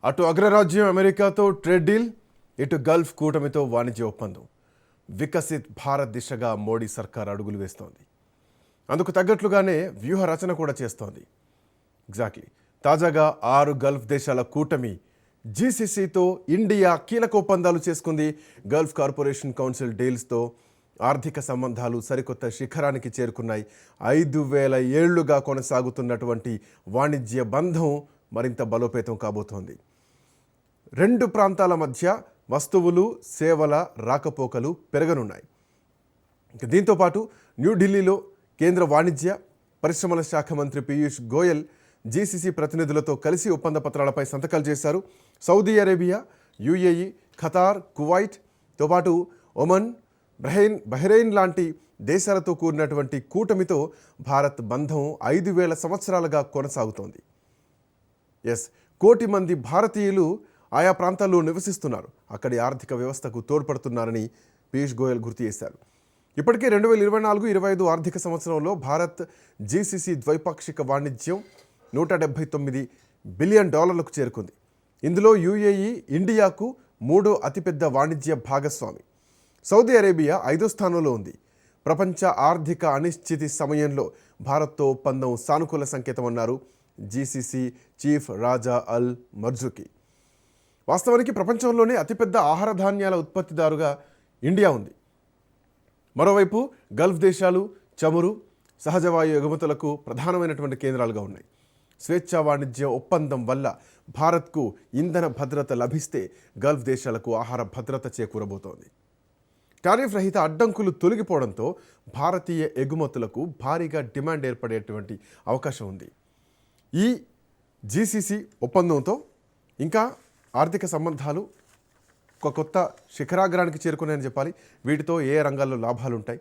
అటు అగ్రరాజ్యం అమెరికాతో ట్రేడ్ డీల్, ఇటు గల్ఫ్ కూటమితో వాణిజ్య ఒప్పందం. వికసిత్ భారత్ దిశగా మోడీ సర్కార్ అడుగులు వేస్తోంది. అందుకు తగ్గట్లుగానే వ్యూహ రచన కూడా చేస్తోంది. ఎగ్జాక్ట్లీ. తాజాగా 6 గల్ఫ్ దేశాల కూటమి జీసీసీతో ఇండియా కీలక ఒప్పందాలు చేసుకుంది. గల్ఫ్ కార్పొరేషన్ కౌన్సిల్ డీల్స్తో ఆర్థిక సంబంధాలు సరికొత్త శిఖరానికి చేరుకున్నాయి. 5000 ఏళ్లుగా కొనసాగుతున్నటువంటి వాణిజ్య బంధం మరింత బలోపేతం కాబోతోంది. 2 ప్రాంతాల మధ్య వస్తువులు, సేవల రాకపోకలు పెరగనున్నాయి. దీంతోపాటు న్యూఢిల్లీలో కేంద్ర వాణిజ్య పరిశ్రమల శాఖ మంత్రి పీయూష్ గోయల్ జీసీసీ ప్రతినిధులతో కలిసి ఒప్పంద పత్రాలపై సంతకాలు చేశారు. సౌదీ అరేబియా, యుఏఈ, ఖతార్, కువైట్తో పాటు ఒమన్, బహ్రెయిన్ లాంటి దేశాలతో కూడినటువంటి కూటమితో భారత్ బంధం 5000 సంవత్సరాలుగా కొనసాగుతోంది. కోటి మంది భారతీయులు ఆయా ప్రాంతాల్లో నివసిస్తున్నారు. అక్కడి ఆర్థిక వ్యవస్థకు తోడ్పడుతున్నారని పీయూష్ గోయల్ గుర్తు చేశారు. ఇప్పటికే 2024-25 ఆర్థిక సంవత్సరంలో భారత్ జీసీసీ ద్వైపాక్షిక వాణిజ్యం $179 బిలియన్ చేరుకుంది. ఇందులో యుఏఈ ఇండియాకు 3వ అతిపెద్ద వాణిజ్య భాగస్వామి. సౌదీ అరేబియా 5వ స్థానంలో ఉంది. ప్రపంచ ఆర్థిక అనిశ్చితి సమయంలో భారత్తో ఒప్పందం సానుకూల సంకేతమన్నారు జీసీసీ చీఫ్ రాజా అల్ మర్జుకి. వాస్తవానికి ప్రపంచంలోనే అతిపెద్ద ఆహార ధాన్యాల ఉత్పత్తిదారుగా ఇండియా ఉంది. మరోవైపు గల్ఫ్ దేశాలు చమురు, సహజవాయు ఎగుమతులకు ప్రధానమైనటువంటి కేంద్రాలుగా ఉన్నాయి. స్వేచ్ఛా వాణిజ్య ఒప్పందం వల్ల భారత్కు ఇంధన భద్రత లభిస్తే గల్ఫ్ దేశాలకు ఆహార భద్రత చేకూరబోతోంది. టారిఫ్ రహిత అడ్డంకులు తొలగిపోవడంతో భారతీయ ఎగుమతులకు భారీగా డిమాండ్ ఏర్పడేటువంటి అవకాశం ఉంది. ఈ జీసీసీ ఒప్పందంతో ఇంకా ఆర్థిక సంబంధాలు ఒక కొత్త శిఖరాగ్రానికి చేరుకున్నాయని చెప్పాలి. వీటితో ఏ రంగాల్లో లాభాలు ఉంటాయి,